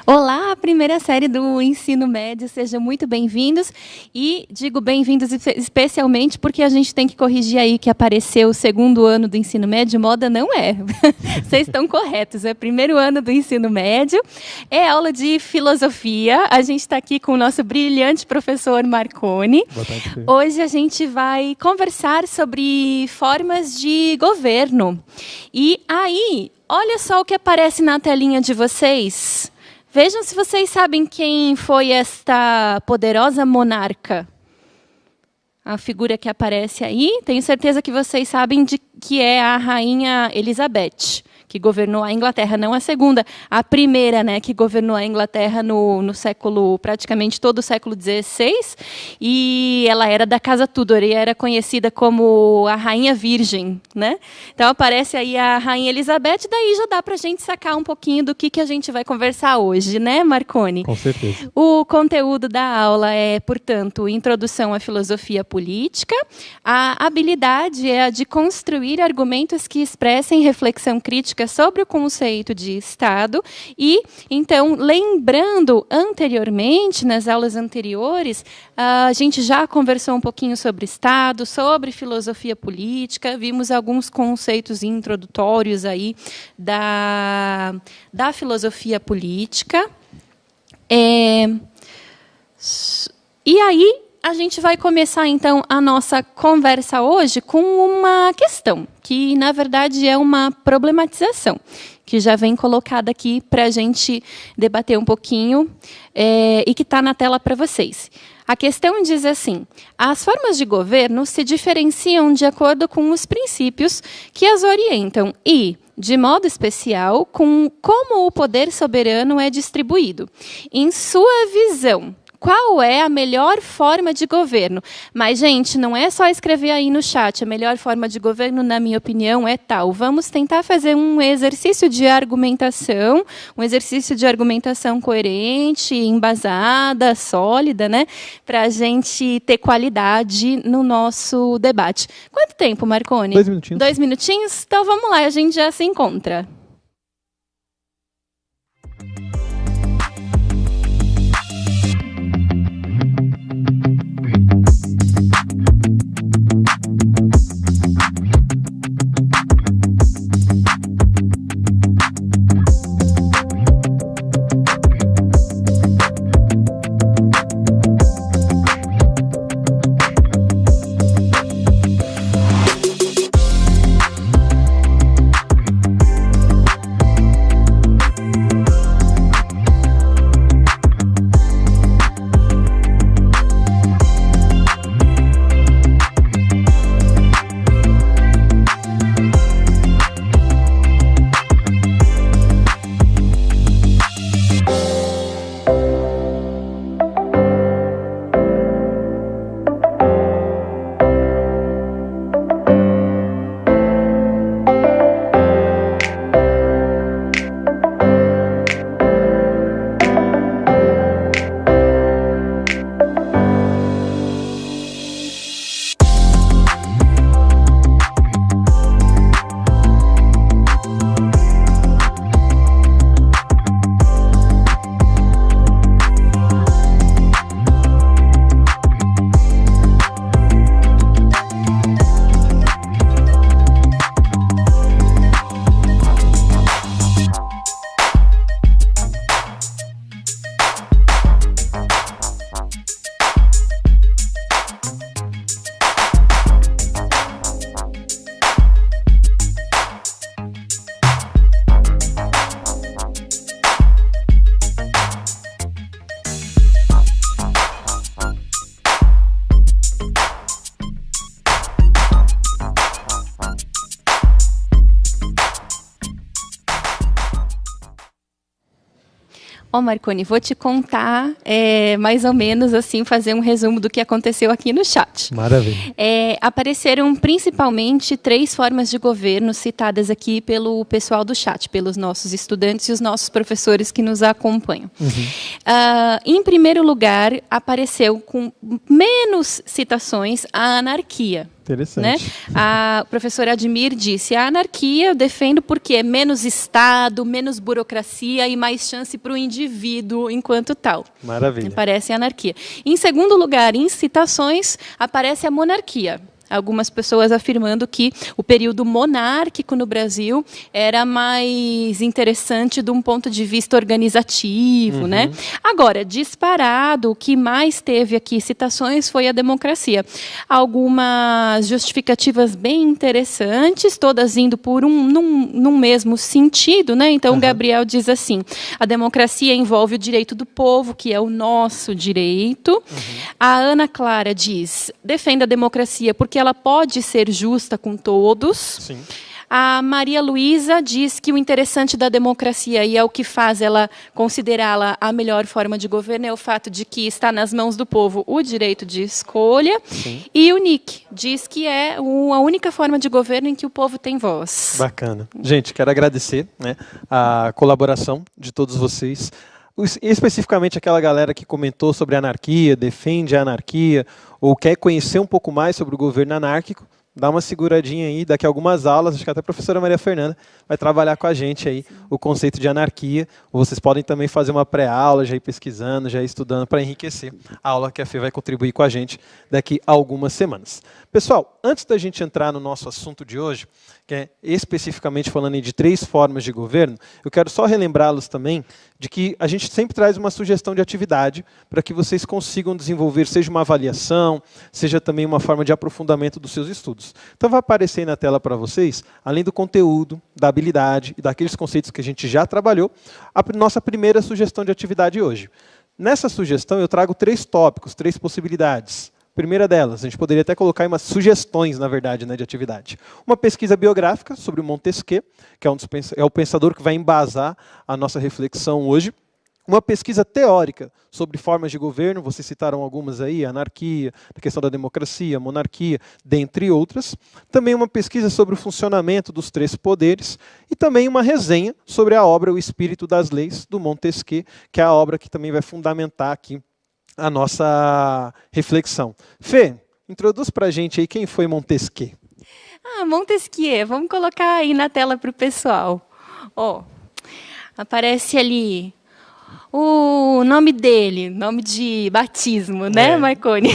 Olá, primeira série do ensino médio, sejam muito bem-vindos. E digo bem-vindos especialmente porque a gente tem que corrigir aí que apareceu o segundo ano do ensino médio, moda não é. Vocês estão corretos, é primeiro ano do ensino médio, é aula de filosofia. A gente está aqui com o nosso brilhante professor Marconi. Boa tarde, Fê. Hoje a gente vai conversar sobre formas de governo. E aí, olha só o que aparece na telinha de vocês. Vejam se vocês sabem quem foi esta poderosa monarca. A figura que aparece aí, tenho certeza que vocês sabem que é a rainha Elizabeth, que governou a Inglaterra, não a segunda, a primeira, né, que governou a Inglaterra no século, praticamente todo o século XVI, e ela era da Casa Tudor, e era conhecida como a Rainha Virgem, né? Então aparece aí a Rainha Elizabeth, daí já dá para a gente sacar um pouquinho do que a gente vai conversar hoje, né, Marconi? Com certeza. O conteúdo da aula é, portanto, introdução à filosofia política. A habilidade é a de construir argumentos que expressem reflexão crítica sobre o conceito de Estado e, então, lembrando anteriormente, nas aulas anteriores, a gente já conversou um pouquinho sobre Estado, sobre filosofia política, vimos alguns conceitos introdutórios aí da filosofia política. E aí, a gente vai começar, então, a nossa conversa hoje com uma questão, que, na verdade, é uma problematização, que já vem colocada aqui para a gente debater um pouquinho e que está na tela para vocês. A questão diz assim: as formas de governo se diferenciam de acordo com os princípios que as orientam e, de modo especial, com como o poder soberano é distribuído. Em sua visão, qual é a melhor forma de governo? Mas, gente, não é só escrever aí no chat, a melhor forma de governo, na minha opinião, é tal. Vamos tentar fazer um exercício de argumentação coerente, embasada, sólida, né? Para a gente ter qualidade no nosso debate. Quanto tempo, Marconi? 2 minutinhos. 2 minutinhos? Então, vamos lá, a gente já se encontra. Marconi, vou te contar mais ou menos assim, fazer um resumo do que aconteceu aqui no chat. Maravilha. Apareceram principalmente 3 formas de governo citadas aqui pelo pessoal do chat, pelos nossos estudantes e os nossos professores que nos acompanham. Em primeiro lugar, apareceu com menos citações a anarquia. Interessante. Né? A professora Admir disse, a anarquia eu defendo porque é menos Estado, menos burocracia e mais chance para o indivíduo enquanto tal. Maravilha. Aparece a anarquia. Em segundo lugar, em citações, aparece a monarquia. Algumas pessoas afirmando que o período monárquico no Brasil era mais interessante de um ponto de vista organizativo, né? Agora, disparado, o que mais teve aqui citações foi a democracia. Algumas justificativas bem interessantes, todas indo por num mesmo sentido, né? Então, Gabriel diz assim, a democracia envolve o direito do povo, que é o nosso direito. A Ana Clara diz, defenda a democracia porque ela pode ser justa com todos. Sim. A Maria Luísa diz que o interessante da democracia, e é o que faz ela considerá-la a melhor forma de governo, é o fato de que está nas mãos do povo o direito de escolha. Sim. E o Nick diz que é a única forma de governo em que o povo tem voz. Bacana. Gente, quero agradecer, né, a colaboração de todos vocês. Especificamente aquela galera que comentou sobre a anarquia, defende a anarquia, ou quer conhecer um pouco mais sobre o governo anárquico, dá uma seguradinha aí, daqui a algumas aulas, acho que até a professora Maria Fernanda vai trabalhar com a gente aí o conceito de anarquia. Ou vocês podem também fazer uma pré-aula, já ir pesquisando, já ir estudando para enriquecer a aula que a Fê vai contribuir com a gente daqui a algumas semanas. Pessoal, antes da gente entrar no nosso assunto de hoje, que é especificamente falando de 3 formas de governo, eu quero só relembrá-los também de que a gente sempre traz uma sugestão de atividade para que vocês consigam desenvolver, seja uma avaliação, seja também uma forma de aprofundamento dos seus estudos. Então vai aparecer aí na tela para vocês, além do conteúdo, da habilidade e daqueles conceitos que a gente já trabalhou, a nossa primeira sugestão de atividade hoje. Nessa sugestão eu trago 3 tópicos, 3 possibilidades. Primeira delas, a gente poderia até colocar umas sugestões, na verdade, né, de atividade. Uma pesquisa biográfica sobre o Montesquieu, que é o pensador que vai embasar a nossa reflexão hoje. Uma pesquisa teórica sobre formas de governo, vocês citaram algumas aí, a anarquia, a questão da democracia, a monarquia, dentre outras. Também uma pesquisa sobre o funcionamento dos 3 poderes e também uma resenha sobre a obra O Espírito das Leis, do Montesquieu, que é a obra que também vai fundamentar aqui a nossa reflexão. Fê, introduz para a gente aí quem foi Montesquieu. Montesquieu, vamos colocar aí na tela para o pessoal. Aparece ali o nome dele, nome de batismo, né, Marconi?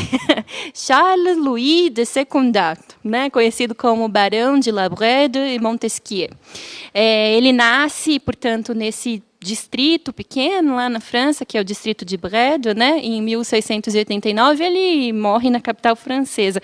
Charles Louis de Secondat, né, conhecido como Barão de La Brède e Montesquieu. Ele nasce, portanto, nesse distrito pequeno lá na França, que é o distrito de Brède, né? Em 1689, ele morre na capital francesa.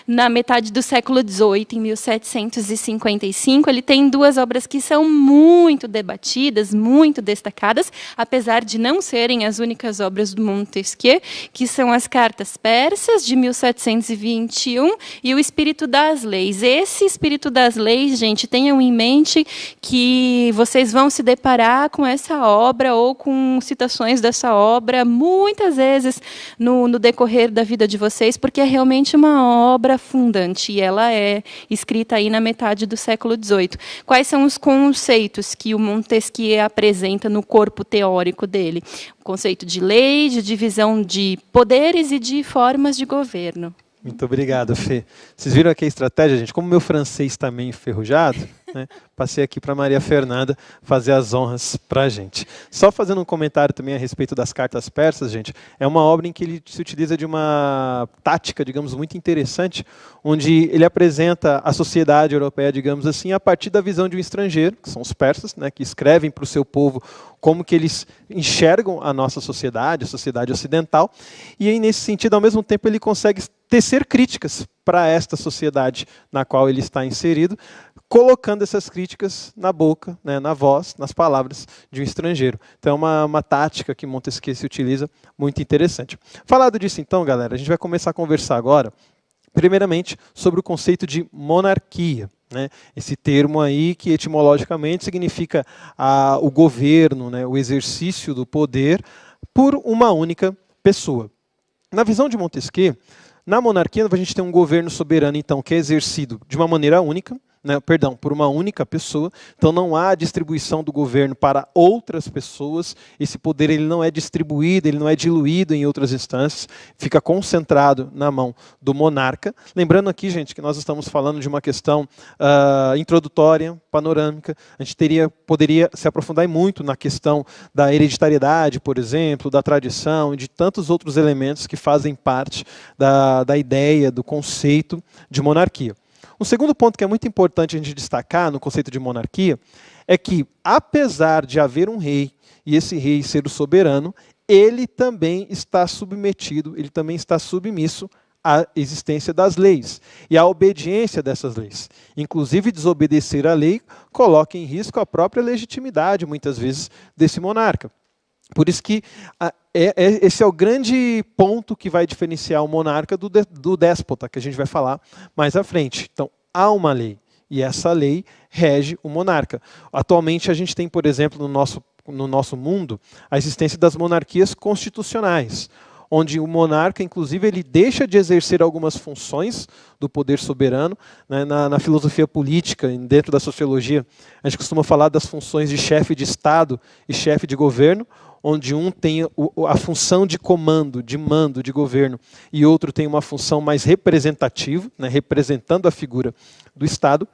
Na metade do século XVIII, em 1755, ele tem 2 obras que são muito debatidas, muito destacadas, apesar de não serem as únicas obras do Montesquieu, que são as Cartas Persas, de 1721, e o Espírito das Leis. Esse Espírito das Leis, gente, tenham em mente que vocês vão se deparar com essa obra ou com citações dessa obra muitas vezes no decorrer da vida de vocês, porque é realmente uma obra fundante e ela é escrita aí na metade do século XVIII. Quais são os conceitos que o Montesquieu apresenta no corpo teórico dele? O conceito de lei, de divisão de poderes e de formas de governo. Muito obrigado, Fê. Vocês viram aqui a estratégia, gente? Como meu francês está meio enferrujado, né, passei aqui para a Maria Fernanda fazer as honras para a gente. Só fazendo um comentário também a respeito das Cartas Persas, gente, é uma obra em que ele se utiliza de uma tática, digamos, muito interessante, onde ele apresenta a sociedade europeia, digamos assim, a partir da visão de um estrangeiro, que são os persas, né, que escrevem para o seu povo como que eles enxergam a nossa sociedade, a sociedade ocidental, e aí, nesse sentido, ao mesmo tempo, ele consegue tecer críticas para esta sociedade na qual ele está inserido, colocando essas críticas na boca, né, na voz, nas palavras de um estrangeiro. Então é uma tática que Montesquieu se utiliza muito interessante. Falado disso então, galera, a gente vai começar a conversar agora, primeiramente, sobre o conceito de monarquia. né? Esse termo aí que etimologicamente significa o governo, né? O exercício do poder por uma única pessoa. Na visão de Montesquieu, na monarquia a gente tem um governo soberano, então, que é exercido de uma maneira única, né, por uma única pessoa. Então não há distribuição do governo para outras pessoas. Esse poder ele não é distribuído, ele não é diluído em outras instâncias, fica concentrado na mão do monarca. Lembrando aqui, gente, que nós estamos falando de uma questão introdutória, panorâmica. A gente poderia se aprofundar muito na questão da hereditariedade, por exemplo, da tradição e de tantos outros elementos que fazem parte da ideia, do conceito de monarquia. Um segundo ponto que é muito importante a gente destacar no conceito de monarquia é que, apesar de haver um rei e esse rei ser o soberano, ele também está submetido, ele também está submisso à existência das leis e à obediência dessas leis. Inclusive, desobedecer à lei coloca em risco a própria legitimidade, muitas vezes, desse monarca. Por isso que esse é o grande ponto que vai diferenciar o monarca do déspota, que a gente vai falar mais à frente. Então, há uma lei, e essa lei rege o monarca. Atualmente, a gente tem, por exemplo, no nosso mundo, a existência das monarquias constitucionais, onde o monarca, inclusive, ele deixa de exercer algumas funções do poder soberano. Né? Na filosofia política, dentro da sociologia, a gente costuma falar das funções de chefe de Estado e chefe de governo, onde um tem a função de comando, de mando, de governo, e outro tem uma função mais representativa, né, representando a figura do Estado.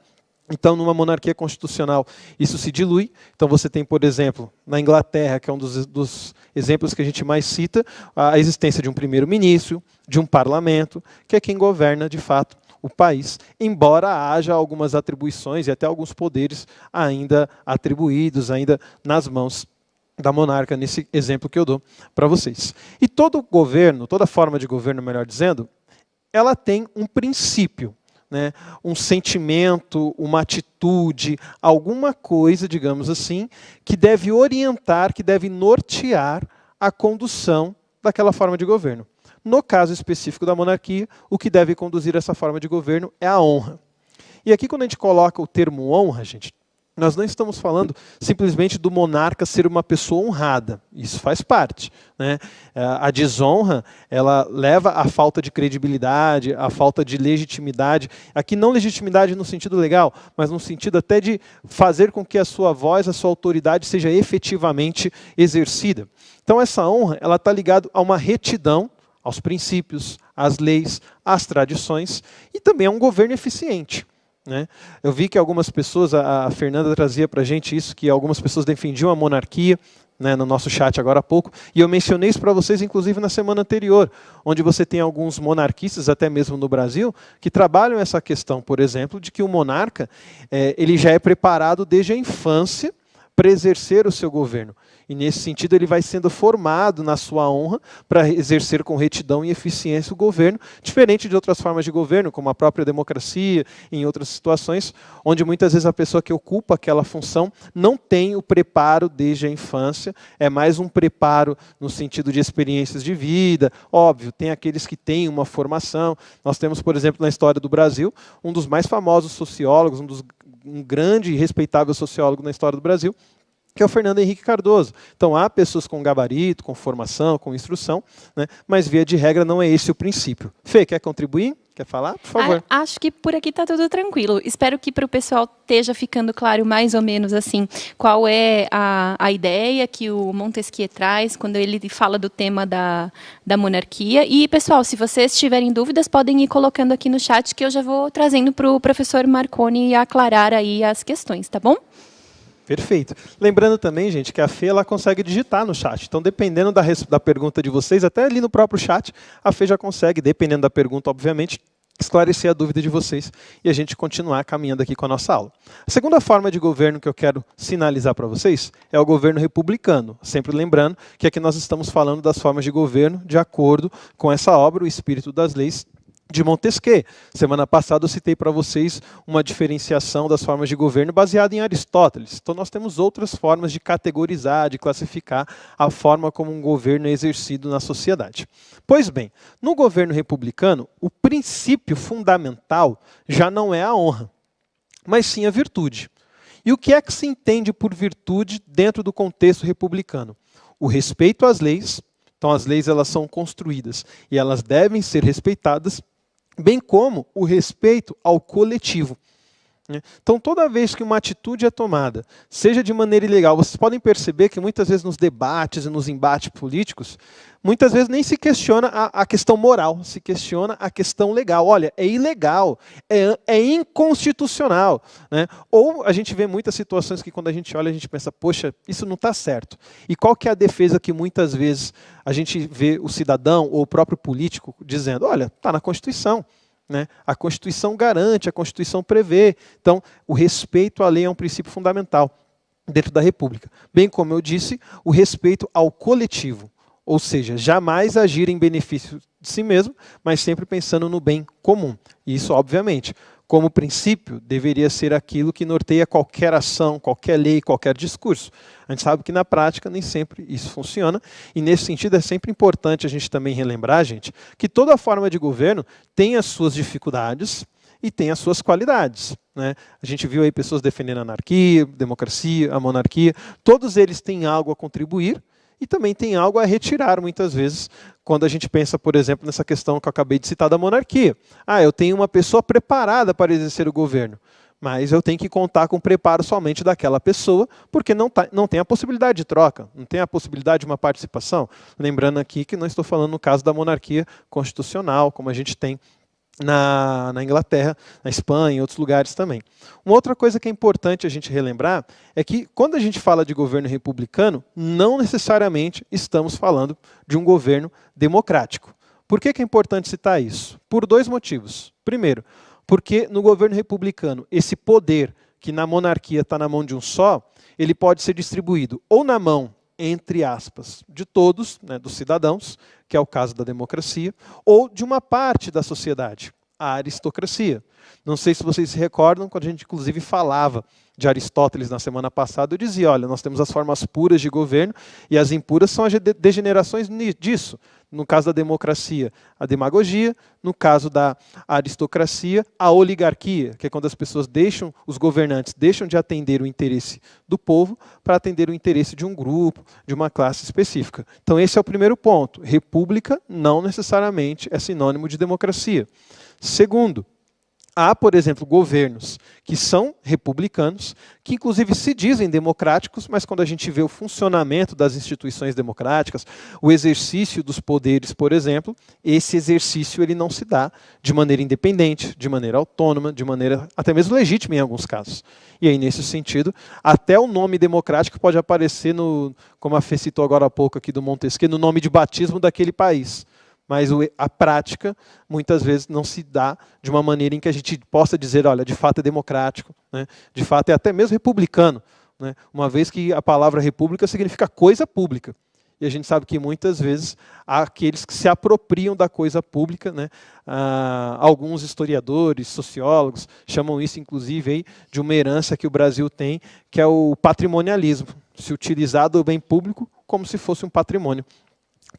Então, numa monarquia constitucional, isso se dilui. Então, você tem, por exemplo, na Inglaterra, que é um dos exemplos que a gente mais cita, a existência de um primeiro-ministro, de um parlamento, que é quem governa, de fato, o país, embora haja algumas atribuições e até alguns poderes ainda atribuídos, ainda nas mãos da monarca, nesse exemplo que eu dou para vocês. E todo governo, toda forma de governo, melhor dizendo, ela tem um princípio, né? Um sentimento, uma atitude, alguma coisa, digamos assim, que deve orientar, que deve nortear a condução daquela forma de governo. No caso específico da monarquia, o que deve conduzir essa forma de governo é a honra. E aqui, quando a gente coloca o termo honra, gente, nós não estamos falando simplesmente do monarca ser uma pessoa honrada. Isso faz parte, né? A desonra, ela leva à falta de credibilidade, à falta de legitimidade. Aqui não legitimidade no sentido legal, mas no sentido até de fazer com que a sua voz, a sua autoridade seja efetivamente exercida. Então essa honra, ela está ligada a uma retidão, aos princípios, às leis, às tradições e também a um governo eficiente. Né? Eu vi que algumas pessoas, a Fernanda trazia para a gente isso, que algumas pessoas defendiam a monarquia, né, no nosso chat agora há pouco, e eu mencionei isso para vocês inclusive na semana anterior, onde você tem alguns monarquistas, até mesmo no Brasil, que trabalham essa questão, por exemplo, de que o monarca ele já é preparado desde a infância para exercer o seu governo. E nesse sentido ele vai sendo formado na sua honra para exercer com retidão e eficiência o governo, diferente de outras formas de governo, como a própria democracia, em outras situações, onde muitas vezes a pessoa que ocupa aquela função não tem o preparo desde a infância, é mais um preparo no sentido de experiências de vida. Óbvio, tem aqueles que têm uma formação. Nós temos, por exemplo, na história do Brasil, um dos mais famosos sociólogos, um grande e respeitável sociólogo na história do Brasil, que é o Fernando Henrique Cardoso. Então, há pessoas com gabarito, com formação, com instrução, né? Mas, via de regra, não é esse o princípio. Fê, quer contribuir? Quer falar? Por favor. Acho que por aqui está tudo tranquilo. Espero que para o pessoal esteja ficando claro mais ou menos assim qual é a ideia que o Montesquieu traz quando ele fala do tema da monarquia. E, pessoal, se vocês tiverem dúvidas, podem ir colocando aqui no chat que eu já vou trazendo para o professor Marconi aclarar aí as questões, tá bom? Perfeito. Lembrando também, gente, que a Fê ela consegue digitar no chat. Então, dependendo da pergunta de vocês, até ali no próprio chat, a Fê já consegue, dependendo da pergunta, obviamente, esclarecer a dúvida de vocês e a gente continuar caminhando aqui com a nossa aula. A segunda forma de governo que eu quero sinalizar para vocês é o governo republicano. Sempre lembrando que aqui nós estamos falando das formas de governo de acordo com essa obra, O Espírito das Leis, de Montesquieu. Semana passada eu citei para vocês uma diferenciação das formas de governo baseada em Aristóteles. Então nós temos outras formas de categorizar, de classificar a forma como um governo é exercido na sociedade. Pois bem, no governo republicano, o princípio fundamental já não é a honra. mas sim a virtude. E o que é que se entende por virtude dentro do contexto republicano? O respeito às leis. Então as leis elas são construídas e elas devem ser respeitadas, bem como o respeito ao coletivo. Então, toda vez que uma atitude é tomada, seja de maneira ilegal, vocês podem perceber que muitas vezes nos debates e nos embates políticos, muitas vezes nem se questiona a questão moral, se questiona a questão legal. Olha, é ilegal, é inconstitucional. Né? Ou a gente vê muitas situações que quando a gente olha, a gente pensa, poxa, isso não está certo. E qual que é a defesa que muitas vezes a gente vê o cidadão ou o próprio político dizendo, olha, está na Constituição. Né? A Constituição garante, a Constituição prevê. Então, o respeito à lei é um princípio fundamental dentro da República. Bem como eu disse, o respeito ao coletivo. Ou seja, jamais agir em benefício de si mesmo, mas sempre pensando no bem comum. E isso, obviamente, como princípio, deveria ser aquilo que norteia qualquer ação, qualquer lei, qualquer discurso. A gente sabe que na prática nem sempre isso funciona, e nesse sentido é sempre importante a gente também relembrar, gente, que toda forma de governo tem as suas dificuldades e tem as suas qualidades. Né? A gente viu aí pessoas defendendo a anarquia, democracia, a monarquia, todos eles têm algo a contribuir, e também tem algo a retirar, muitas vezes, quando a gente pensa, por exemplo, nessa questão que eu acabei de citar da monarquia. Eu tenho uma pessoa preparada para exercer o governo, mas eu tenho que contar com o preparo somente daquela pessoa, porque não tem a possibilidade de troca, não tem a possibilidade de uma participação. Lembrando aqui que não estou falando no caso da monarquia constitucional, como a gente tem na Inglaterra, na Espanha e em outros lugares também. Uma outra coisa que é importante a gente relembrar é que quando a gente fala de governo republicano, não necessariamente estamos falando de um governo democrático. Por que é importante citar isso? Por dois motivos. Primeiro, porque no governo republicano, esse poder que na monarquia está na mão de um só, ele pode ser distribuído ou na mão, entre aspas, de todos, né, dos cidadãos, que é o caso da democracia, ou de uma parte da sociedade, a aristocracia. Não sei se vocês se recordam, quando a gente inclusive falava de Aristóteles na semana passada, eu dizia, olha, nós temos as formas puras de governo e as impuras são as degenerações disso. No caso da democracia, a demagogia, no caso da aristocracia, a oligarquia, que é quando as pessoas os governantes deixam de atender o interesse do povo para atender o interesse de um grupo, de uma classe específica. Então esse é o primeiro ponto. República não necessariamente é sinônimo de democracia. Segundo, há, por exemplo, governos que são republicanos, que inclusive se dizem democráticos, mas quando a gente vê o funcionamento das instituições democráticas, o exercício dos poderes, por exemplo, esse exercício ele não se dá de maneira independente, de maneira autônoma, de maneira até mesmo legítima em alguns casos. E aí, nesse sentido, até o nome democrático pode aparecer, como a Fê citou agora há pouco aqui do Montesquieu, no nome de batismo daquele país. Mas a prática, muitas vezes, não se dá de uma maneira em que a gente possa dizer, olha, de fato é democrático, né? De fato é até mesmo republicano, né? Uma vez que a palavra república significa coisa pública. E a gente sabe que muitas vezes há aqueles que se apropriam da coisa pública, né? Alguns historiadores, sociólogos, chamam isso, inclusive, aí, de uma herança que o Brasil tem, que é o patrimonialismo, se utilizar do bem público como se fosse um patrimônio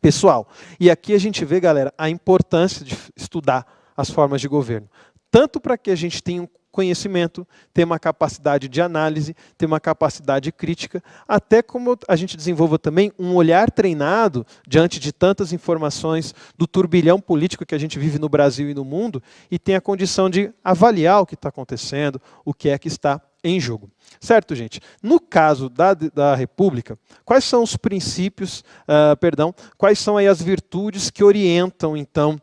pessoal. E aqui a gente vê, galera, a importância de estudar as formas de governo. Tanto para que a gente tenha um conhecimento, tenha uma capacidade de análise, tenha uma capacidade crítica, até como a gente desenvolva também um olhar treinado diante de tantas informações do turbilhão político que a gente vive no Brasil e no mundo, e tenha a condição de avaliar o que está acontecendo, o que é que está em jogo. Certo, gente? No caso da República, quais são os princípios, quais são aí as virtudes que orientam, então,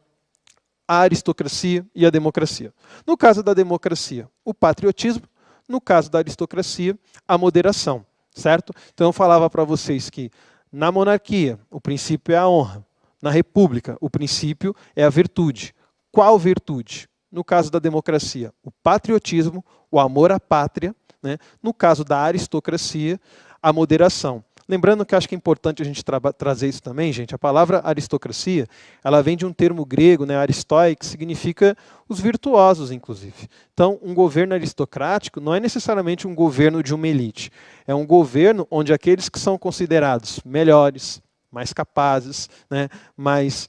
a aristocracia e a democracia? No caso da democracia, o patriotismo. No caso da aristocracia, a moderação. Certo? Então eu falava para vocês que na monarquia, o princípio é a honra. Na república, o princípio é a virtude. Qual virtude? No caso da democracia, o patriotismo, o amor à pátria, né? No caso da aristocracia, a moderação. Lembrando que acho que é importante a gente trazer isso também, gente. A palavra aristocracia, ela vem de um termo grego, né, aristoi, que significa os virtuosos, inclusive. Então, um governo aristocrático não é necessariamente um governo de uma elite. É um governo onde aqueles que são considerados melhores, mais capazes, né, mais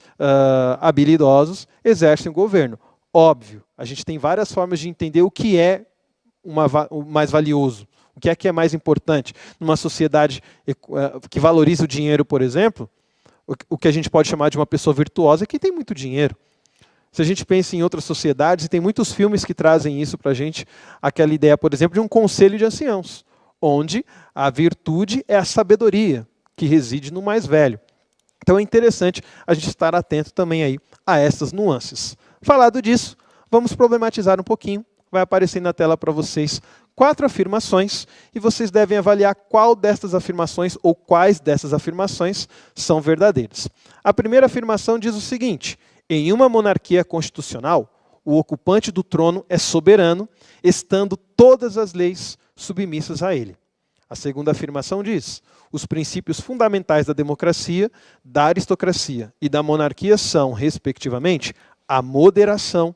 habilidosos, exercem o governo. Óbvio, a gente tem várias formas de entender o que é o mais valioso? O que é mais importante? Numa sociedade que valoriza o dinheiro, por exemplo, o que a gente pode chamar de uma pessoa virtuosa é quem tem muito dinheiro. Se a gente pensa em outras sociedades, e tem muitos filmes que trazem isso para a gente, aquela ideia, por exemplo, de um conselho de anciãos, onde a virtude é a sabedoria, que reside no mais velho. Então é interessante a gente estar atento também aí a essas nuances. Falado disso, vamos problematizar um pouquinho. Vai aparecer na tela para vocês 4 afirmações e vocês devem avaliar qual destas afirmações ou quais dessas afirmações são verdadeiras. A primeira afirmação diz o seguinte: em uma monarquia constitucional, o ocupante do trono é soberano, estando todas as leis submissas a ele. A segunda afirmação diz: os princípios fundamentais da democracia, da aristocracia e da monarquia são, respectivamente, a moderação,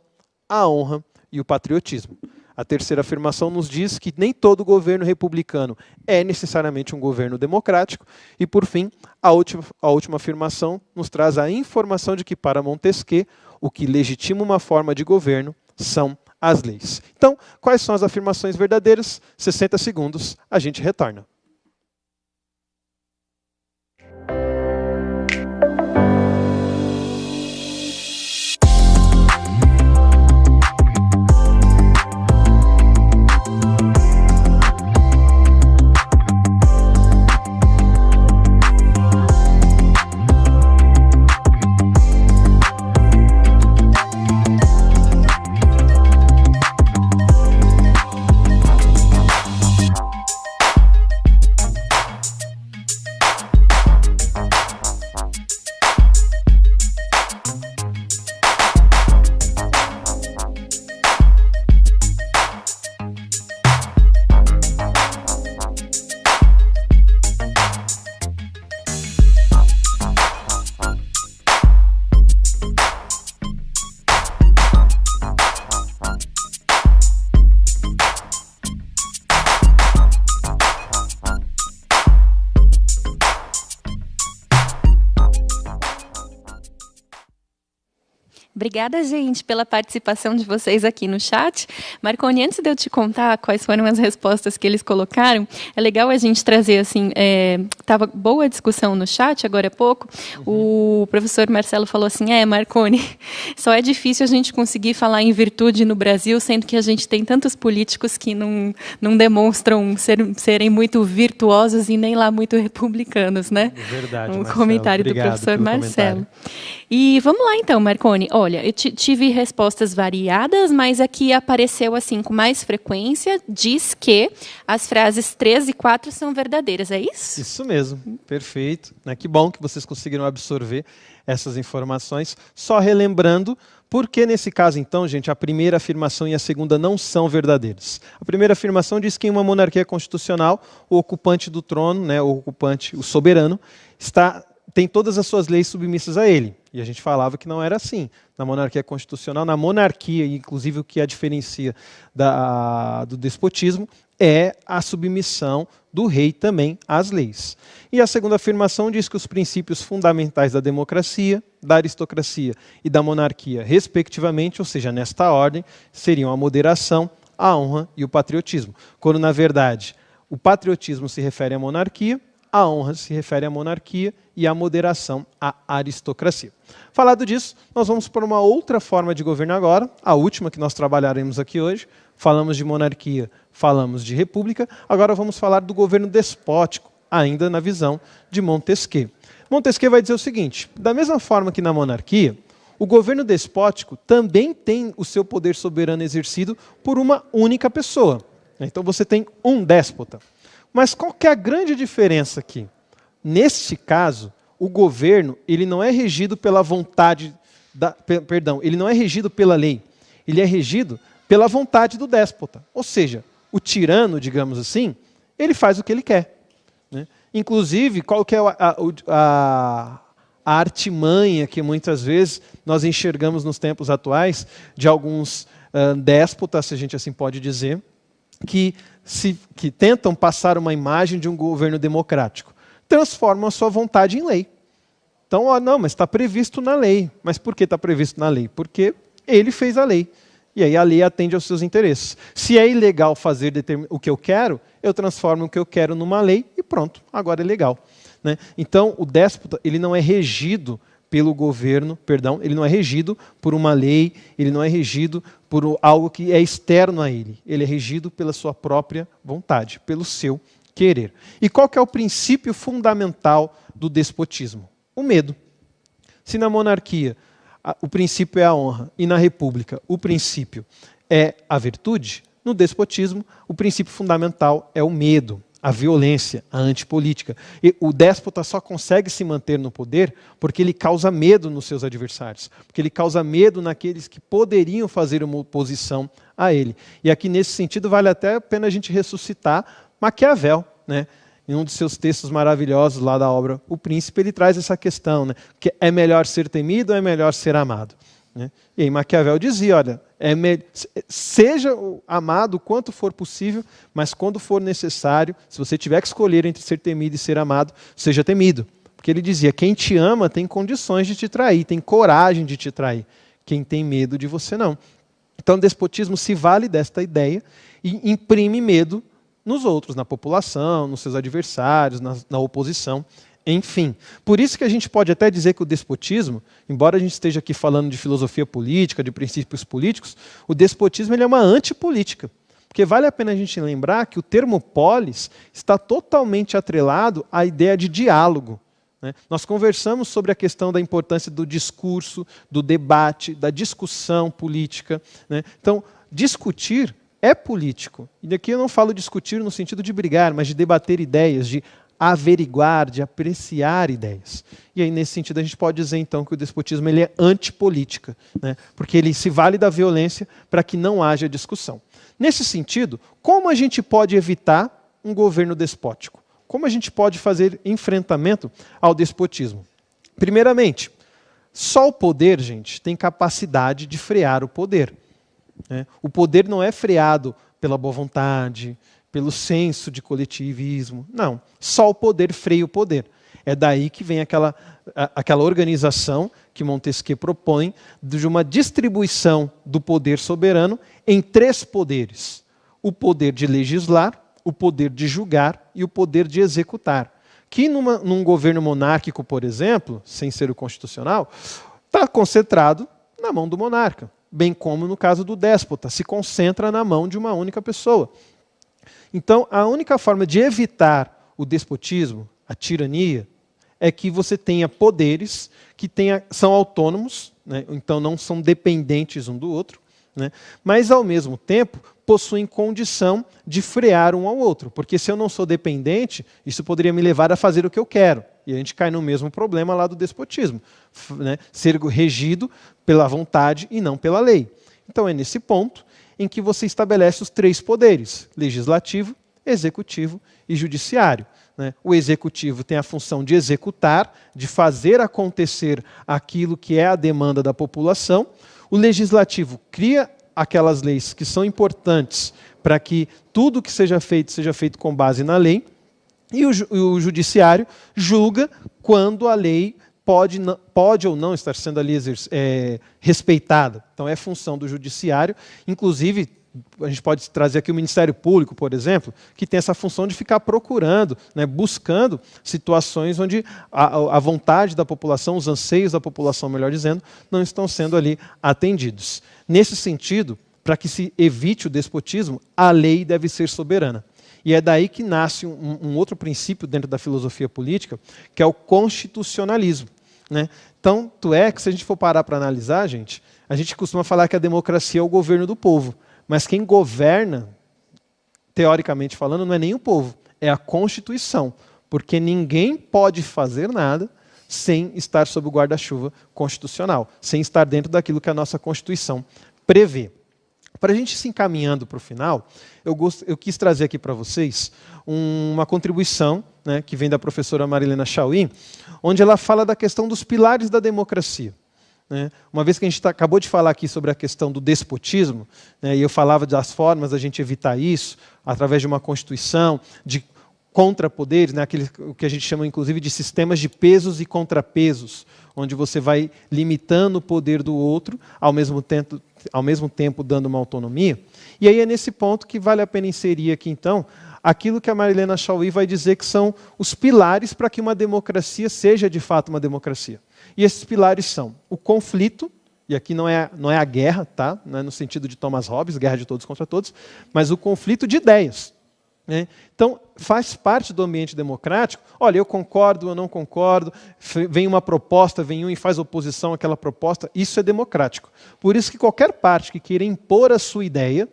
a honra e o patriotismo. A terceira afirmação nos diz que nem todo governo republicano é necessariamente um governo democrático. E, por fim, a última afirmação nos traz a informação de que, para Montesquieu, o que legitima uma forma de governo são as leis. Então, quais são as afirmações verdadeiras? 60 segundos, a gente retorna. Obrigada, gente, pela participação de vocês aqui no chat. Marconi, antes de eu te contar quais foram as respostas que eles colocaram, é legal a gente trazer, assim, estava boa a discussão no chat, agora há pouco, o professor Marcelo falou assim, Marconi, só é difícil a gente conseguir falar em virtude no Brasil, sendo que a gente tem tantos políticos que não demonstram serem muito virtuosos e nem lá muito republicanos, né? Verdade, um Marcelo. Comentário Obrigado do professor Marcelo. Comentário. E vamos lá então, Marconi. Olha, eu tive respostas variadas, mas aqui apareceu assim com mais frequência, diz que as frases 3 e 4 são verdadeiras, é isso? Isso mesmo, perfeito. Que bom que vocês conseguiram absorver essas informações. Só relembrando, por que nesse caso então, gente, a primeira afirmação e a segunda não são verdadeiras? A primeira afirmação diz que em uma monarquia constitucional, o ocupante do trono, o soberano, tem todas as suas leis submissas a ele. E a gente falava que não era assim. Na monarquia constitucional, na monarquia, inclusive o que a diferencia do despotismo, é a submissão do rei também às leis. E a segunda afirmação diz que os princípios fundamentais da democracia, da aristocracia e da monarquia, respectivamente, ou seja, nesta ordem, seriam a moderação, a honra e o patriotismo. Quando, na verdade, o patriotismo se refere à monarquia, a honra se refere à monarquia e a moderação à aristocracia. Falado disso, nós vamos para uma outra forma de governo agora, a última que nós trabalharemos aqui hoje. Falamos de monarquia, falamos de república, agora vamos falar do governo despótico, ainda na visão de Montesquieu. Montesquieu vai dizer o seguinte: da mesma forma que na monarquia, o governo despótico também tem o seu poder soberano exercido por uma única pessoa. Então você tem um déspota. Mas qual que é a grande diferença aqui? Neste caso, o governo ele não é regido pela vontade, ele não é regido pela lei, ele é regido pela vontade do déspota. Ou seja, o tirano, digamos assim, ele faz o que ele quer. Né? Inclusive, qual que é a artimanha que muitas vezes nós enxergamos nos tempos atuais de alguns déspotas, se a gente assim pode dizer, que tentam passar uma imagem de um governo democrático. Transformam a sua vontade em lei. Então, não, mas está previsto na lei. Mas por que está previsto na lei? Porque ele fez a lei. E aí a lei atende aos seus interesses. Se é ilegal fazer o que eu quero, eu transformo o que eu quero numa lei e pronto, agora é legal. Né? Então, o déspota ele não é regido pelo governo, ele não é regido por uma lei, ele não é regido por algo que é externo a ele. Ele é regido pela sua própria vontade, pelo seu querer. E qual que é o princípio fundamental do despotismo? O medo. Se na monarquia o princípio é a honra e na república o princípio é a virtude, no despotismo o princípio fundamental é o medo, a violência, a antipolítica. E o déspota só consegue se manter no poder porque ele causa medo nos seus adversários, porque ele causa medo naqueles que poderiam fazer uma oposição a ele. E aqui nesse sentido vale até a pena a gente ressuscitar Maquiavel, né? Em um dos seus textos maravilhosos lá da obra O Príncipe, ele traz essa questão, né? Que é melhor ser temido ou é melhor ser amado? Né? E aí Maquiavel dizia, olha, seja amado o quanto for possível, mas quando for necessário, se você tiver que escolher entre ser temido e ser amado, seja temido. Porque ele dizia, quem te ama tem condições de te trair, tem coragem de te trair. Quem tem medo de você não. Então o despotismo se vale desta ideia e imprime medo nos outros, na população, nos seus adversários, na oposição, enfim. Por isso que a gente pode até dizer que o despotismo, embora a gente esteja aqui falando de filosofia política, de princípios políticos, o despotismo ele é uma antipolítica. Porque vale a pena a gente lembrar que o termo polis está totalmente atrelado à ideia de diálogo. Né? Nós conversamos sobre a questão da importância do discurso, do debate, da discussão política. Né? Então, discutir é político. E daqui eu não falo discutir no sentido de brigar, mas de debater ideias, de averiguar, de apreciar ideias. E aí, nesse sentido, a gente pode dizer, então, que o despotismo ele é antipolítica, né? Porque ele se vale da violência para que não haja discussão. Nesse sentido, como a gente pode evitar um governo despótico? Como a gente pode fazer enfrentamento ao despotismo? Primeiramente, só o poder, gente, tem capacidade de frear o poder. O poder não é freado pela boa vontade, pelo senso de coletivismo. Não, só o poder freia o poder. É daí que vem aquela organização que Montesquieu propõe de uma distribuição do poder soberano em 3 poderes. O poder de legislar, o poder de julgar e o poder de executar. Que num governo monárquico, por exemplo, sem ser o constitucional, está concentrado na mão do monarca. Bem como no caso do déspota, se concentra na mão de uma única pessoa. Então, a única forma de evitar o despotismo, a tirania, é que você tenha poderes que são autônomos, né? Então não são dependentes um do outro, né? Mas, ao mesmo tempo, possuem condição de frear um ao outro. Porque se eu não sou dependente, isso poderia me levar a fazer o que eu quero. E a gente cai no mesmo problema lá do despotismo, né? Ser regido pela vontade e não pela lei. Então é nesse ponto em que você estabelece os 3 poderes, legislativo, executivo e judiciário. Né? O executivo tem a função de executar, de fazer acontecer aquilo que é a demanda da população. O legislativo cria aquelas leis que são importantes para que tudo que seja feito com base na lei. E o judiciário julga quando a lei pode ou não estar sendo ali respeitada. Então é função do judiciário. Inclusive, a gente pode trazer aqui o Ministério Público, por exemplo, que tem essa função de ficar procurando, né, buscando situações onde a vontade da população, os anseios da população, melhor dizendo, não estão sendo ali atendidos. Nesse sentido, para que se evite o despotismo, a lei deve ser soberana. E é daí que nasce um outro princípio dentro da filosofia política, que é o constitucionalismo. Né? Então, se a gente for parar para analisar, a gente costuma falar que a democracia é o governo do povo. Mas quem governa, teoricamente falando, não é nem o povo, é a Constituição. Porque ninguém pode fazer nada sem estar sob o guarda-chuva constitucional, sem estar dentro daquilo que a nossa Constituição prevê. Para a gente se encaminhando para o final, eu quis trazer aqui para vocês uma contribuição, né, que vem da professora Marilena Chauí, onde ela fala da questão dos pilares da democracia. Né? Uma vez que a gente acabou de falar aqui sobre a questão do despotismo, né, e eu falava das formas da gente evitar isso, através de uma Constituição, de contrapoderes, né, o que a gente chama inclusive de sistemas de pesos e contrapesos, onde você vai limitando o poder do outro, ao mesmo tempo ao mesmo tempo dando uma autonomia. E aí é nesse ponto que vale a pena inserir aqui, então, aquilo que a Marilena Chaui vai dizer que são os pilares para que uma democracia seja de fato uma democracia. E esses pilares são o conflito, e aqui não é a guerra, tá? Não é no sentido de Thomas Hobbes, guerra de todos contra todos, mas o conflito de ideias. Né? Então, faz parte do ambiente democrático. Olha, eu concordo, eu não concordo, vem uma proposta, vem um e faz oposição àquela proposta, isso é democrático. Por isso que qualquer parte que queira impor a sua ideia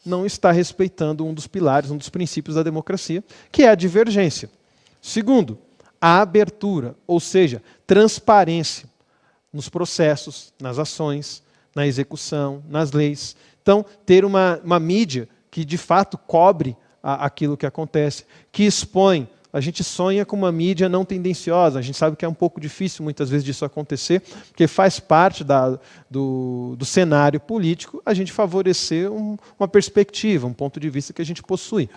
não está respeitando um dos pilares, um dos princípios da democracia, que é a divergência. Segundo, a abertura, ou seja, transparência nos processos, nas ações, na execução, nas leis. Então, ter uma mídia que de fato cobre aquilo que acontece, que expõe. A gente sonha com uma mídia não tendenciosa, a gente sabe que é um pouco difícil muitas vezes disso acontecer, porque faz parte do cenário político a gente favorecer uma perspectiva, um ponto de vista que a gente possui.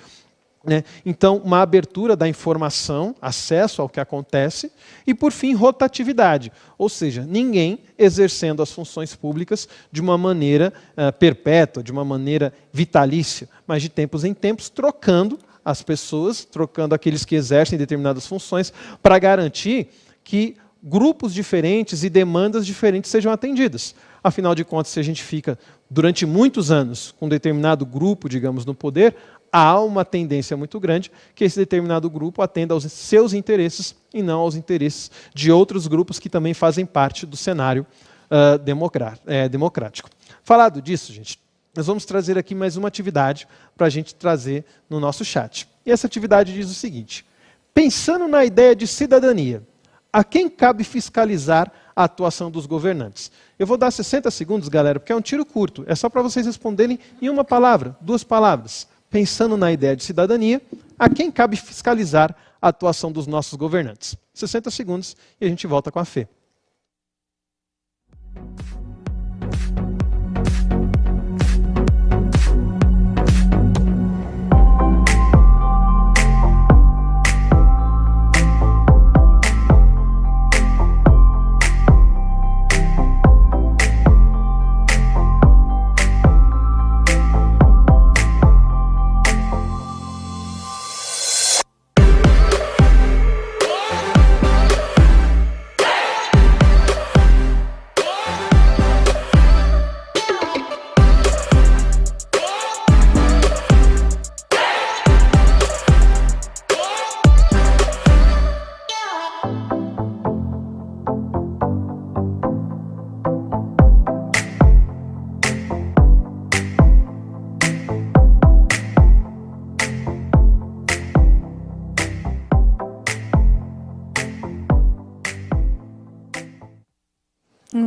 Né? Então, uma abertura da informação, acesso ao que acontece, e, por fim, rotatividade. Ou seja, ninguém exercendo as funções públicas de uma maneira perpétua, de uma maneira vitalícia, mas de tempos em tempos, trocando as pessoas, trocando aqueles que exercem determinadas funções, para garantir que grupos diferentes e demandas diferentes sejam atendidas. Afinal de contas, se a gente fica durante muitos anos com um determinado grupo, digamos, no poder, há uma tendência muito grande que esse determinado grupo atenda aos seus interesses e não aos interesses de outros grupos que também fazem parte do cenário democrático. Falado disso, gente, nós vamos trazer aqui mais uma atividade para a gente trazer no nosso chat. E essa atividade diz o seguinte: pensando na ideia de cidadania, a quem cabe fiscalizar a atuação dos governantes? Eu vou dar 60 segundos, galera, porque é um tiro curto. É só para vocês responderem em uma palavra, 2 palavras. Pensando na ideia de cidadania, a quem cabe fiscalizar a atuação dos nossos governantes? 60 segundos e a gente volta com a Fê.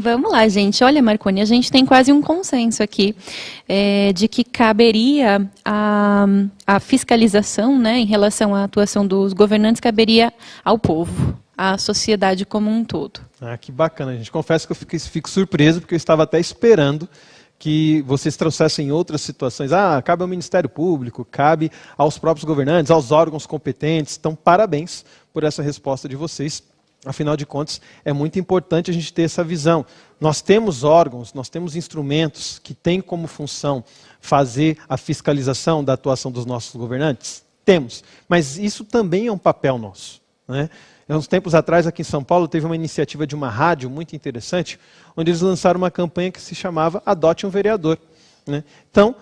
Vamos lá, gente. Olha, Marconi, a gente tem quase um consenso aqui de que caberia a fiscalização, né, em relação à atuação dos governantes, caberia ao povo, à sociedade como um todo. Ah, que bacana, gente. Confesso que eu fico surpreso, porque eu estava até esperando que vocês trouxessem outras situações. Cabe ao Ministério Público, cabe aos próprios governantes, aos órgãos competentes. Então, parabéns por essa resposta de vocês. Afinal de contas, é muito importante a gente ter essa visão. Nós temos órgãos, nós temos instrumentos que têm como função fazer a fiscalização da atuação dos nossos governantes? Temos, mas isso também é um papel nosso. Né? Há uns tempos atrás, aqui em São Paulo, teve uma iniciativa de uma rádio muito interessante, onde eles lançaram uma campanha que se chamava Adote um Vereador. Né? Então,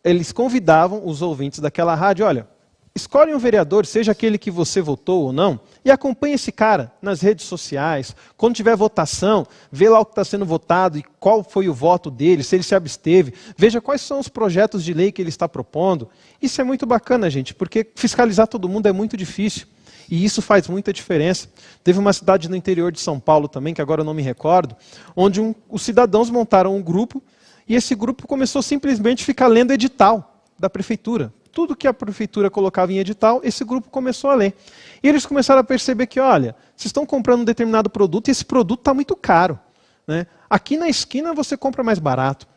eles convidavam os ouvintes daquela rádio, olha, escolhe um vereador, seja aquele que você votou ou não, e acompanhe esse cara nas redes sociais. Quando tiver votação, vê lá o que está sendo votado e qual foi o voto dele, se ele se absteve. Veja quais são os projetos de lei que ele está propondo. Isso é muito bacana, gente, porque fiscalizar todo mundo é muito difícil. E isso faz muita diferença. Teve uma cidade no interior de São Paulo também, que agora eu não me recordo, onde os cidadãos montaram um grupo, e esse grupo começou simplesmente a ficar lendo edital da prefeitura. Tudo que a prefeitura colocava em edital, esse grupo começou a ler. E eles começaram a perceber que, olha, vocês estão comprando um determinado produto e esse produto está muito caro. Né? Aqui na esquina você compra mais barato.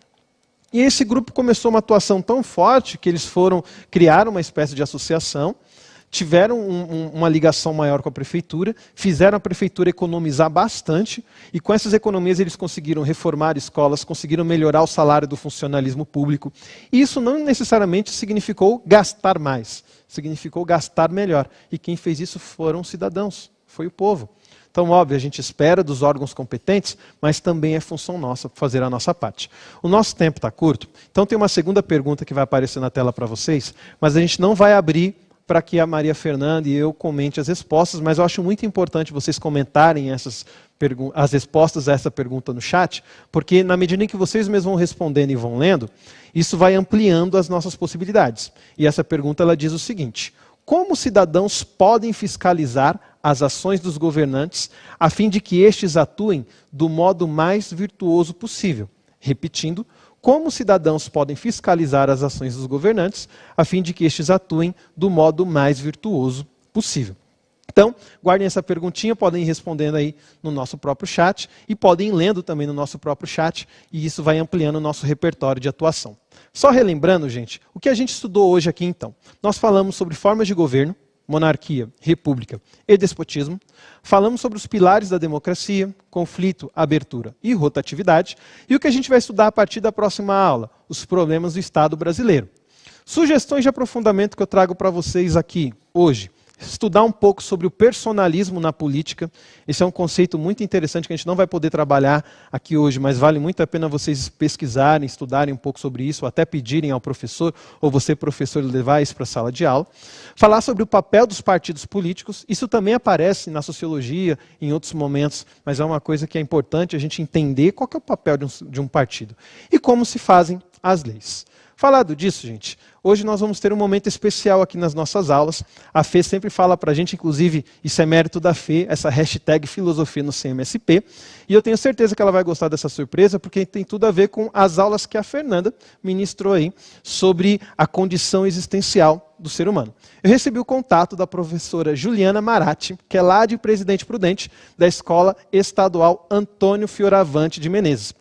E esse grupo começou uma atuação tão forte que eles criaram uma espécie de associação, tiveram uma ligação maior com a prefeitura, fizeram a prefeitura economizar bastante, e com essas economias eles conseguiram reformar escolas, conseguiram melhorar o salário do funcionalismo público. E isso não necessariamente significou gastar mais, significou gastar melhor. E quem fez isso foram os cidadãos, foi o povo. Então, óbvio, a gente espera dos órgãos competentes, mas também é função nossa fazer a nossa parte. O nosso tempo está curto, então tem uma segunda pergunta que vai aparecer na tela para vocês, mas a gente não vai abrir para que a Maria Fernanda e eu comente as respostas, mas eu acho muito importante vocês comentarem as respostas a essa pergunta no chat, porque na medida em que vocês mesmos vão respondendo e vão lendo, isso vai ampliando as nossas possibilidades. E essa pergunta ela diz o seguinte: como cidadãos podem fiscalizar as ações dos governantes a fim de que estes atuem do modo mais virtuoso possível? Repetindo, como cidadãos podem fiscalizar as ações dos governantes a fim de que estes atuem do modo mais virtuoso possível? Então, guardem essa perguntinha, podem ir respondendo aí no nosso próprio chat e podem ir lendo também no nosso próprio chat, e isso vai ampliando o nosso repertório de atuação. Só relembrando, gente, o que a gente estudou hoje aqui então. Nós falamos sobre formas de governo, monarquia, república e despotismo. Falamos sobre os pilares da democracia, conflito, abertura e rotatividade. E o que a gente vai estudar a partir da próxima aula? Os problemas do Estado brasileiro. Sugestões de aprofundamento que eu trago para vocês aqui hoje. Estudar um pouco sobre o personalismo na política. Esse é um conceito muito interessante que a gente não vai poder trabalhar aqui hoje, mas vale muito a pena vocês pesquisarem, estudarem um pouco sobre isso, ou até pedirem ao professor, ou você, professor, levar isso para a sala de aula. Falar sobre o papel dos partidos políticos. Isso também aparece na sociologia, em outros momentos, mas é uma coisa que é importante a gente entender qual que é o papel de um partido. E como se fazem as leis. Falado disso, gente, hoje nós vamos ter um momento especial aqui nas nossas aulas. A Fê sempre fala para a gente, inclusive, isso é mérito da Fê, essa hashtag filosofia no CMSP. E eu tenho certeza que ela vai gostar dessa surpresa, porque tem tudo a ver com as aulas que a Fernanda ministrou aí sobre a condição existencial do ser humano. Eu recebi o contato da professora Juliana Maratti, que é lá de Presidente Prudente, da Escola Estadual Antônio Fioravante de Menezes.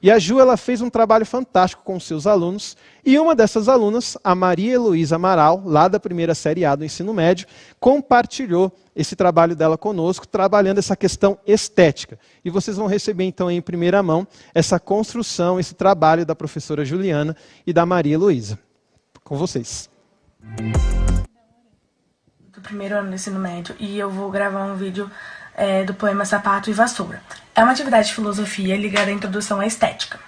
E a Ju, ela fez um trabalho fantástico com seus alunos, e uma dessas alunas, a Maria Heloísa Amaral, lá da primeira série A do ensino médio, compartilhou esse trabalho dela conosco, trabalhando essa questão estética. E vocês vão receber, então, em primeira mão, essa construção, esse trabalho da professora Juliana e da Maria Heloísa. Com vocês. Do primeiro ano do ensino médio, e eu vou gravar um vídeo do poema Sapato e Vassoura. É uma atividade de filosofia ligada à introdução à estética.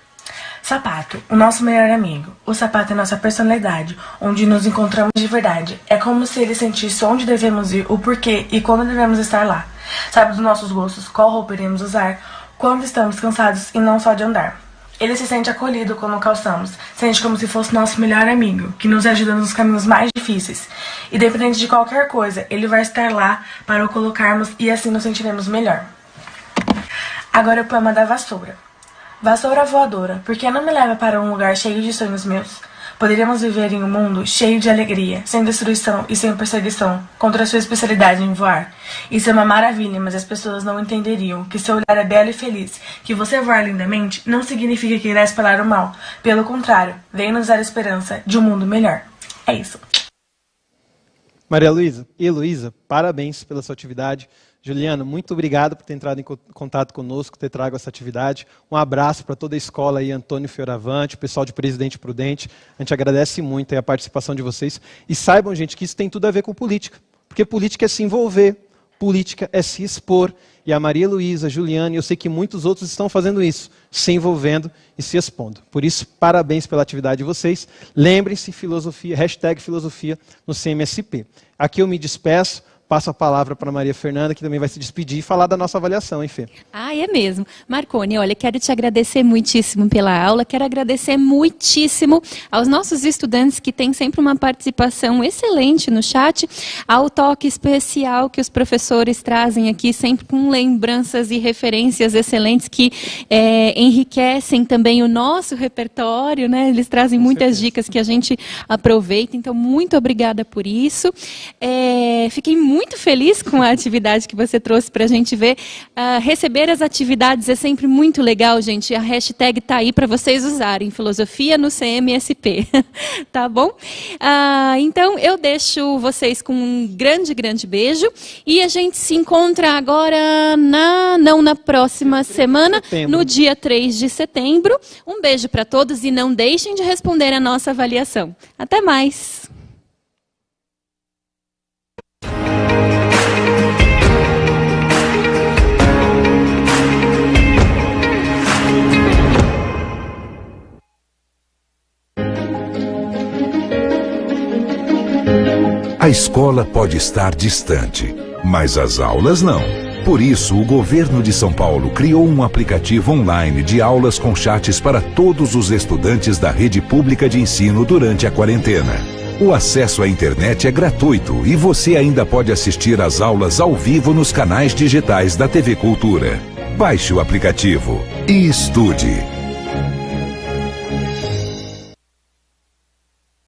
Sapato, o nosso melhor amigo. O sapato é nossa personalidade, onde nos encontramos de verdade. É como se ele sentisse onde devemos ir, o porquê e quando devemos estar lá. Sabe dos nossos gostos, qual roupa iremos usar, quando estamos cansados e não só de andar. Ele se sente acolhido quando calçamos, sente como se fosse nosso melhor amigo, que nos ajuda nos caminhos mais difíceis. Independente de qualquer coisa, ele vai estar lá para o colocarmos e assim nos sentiremos melhor. Agora o poema da vassoura. Vassoura voadora, por que não me leva para um lugar cheio de sonhos meus? Poderíamos viver em um mundo cheio de alegria, sem destruição e sem perseguição, contra a sua especialidade em voar. Isso é uma maravilha, mas as pessoas não entenderiam que seu olhar é belo e feliz, que você voar lindamente não significa que irá espalhar o mal. Pelo contrário, vem nos dar esperança de um mundo melhor. É isso. Maria Heloísa, parabéns pela sua atividade. Juliana, muito obrigado por ter entrado em contato conosco, ter trago essa atividade. Um abraço para toda a escola aí, Antônio Fioravante, o pessoal de Presidente Prudente. A gente agradece muito a participação de vocês. E saibam, gente, que isso tem tudo a ver com política. Porque política é se envolver, política é se expor. E a Maria Heloísa, a Juliana, e eu sei que muitos outros estão fazendo isso, se envolvendo e se expondo. Por isso, parabéns pela atividade de vocês. Lembrem-se, filosofia, hashtag filosofia no CMSP. Aqui eu me despeço. Passo a palavra para a Maria Fernanda, que também vai se despedir e falar da nossa avaliação, hein, Fê? Ah, é mesmo. Marconi, olha, quero te agradecer muitíssimo pela aula, quero agradecer muitíssimo aos nossos estudantes que têm sempre uma participação excelente no chat, ao toque especial que os professores trazem aqui, sempre com lembranças e referências excelentes que enriquecem também o nosso repertório, né? Eles trazem muitas dicas que a gente aproveita, então muito obrigada por isso. Fiquei muito muito feliz com a atividade que você trouxe para a gente ver. Receber as atividades é sempre muito legal, gente. A hashtag está aí para vocês usarem, Filosofia no CMSP. Tá bom? Então, eu deixo vocês com um grande, grande beijo. E a gente se encontra agora, não na próxima semana, no dia 3 de setembro. Um beijo para todos e não deixem de responder a nossa avaliação. Até mais! A escola pode estar distante, mas as aulas não. Por isso, o governo de São Paulo criou um aplicativo online de aulas com chats para todos os estudantes da rede pública de ensino durante a quarentena. O acesso à internet é gratuito e você ainda pode assistir às aulas ao vivo nos canais digitais da TV Cultura. Baixe o aplicativo e estude.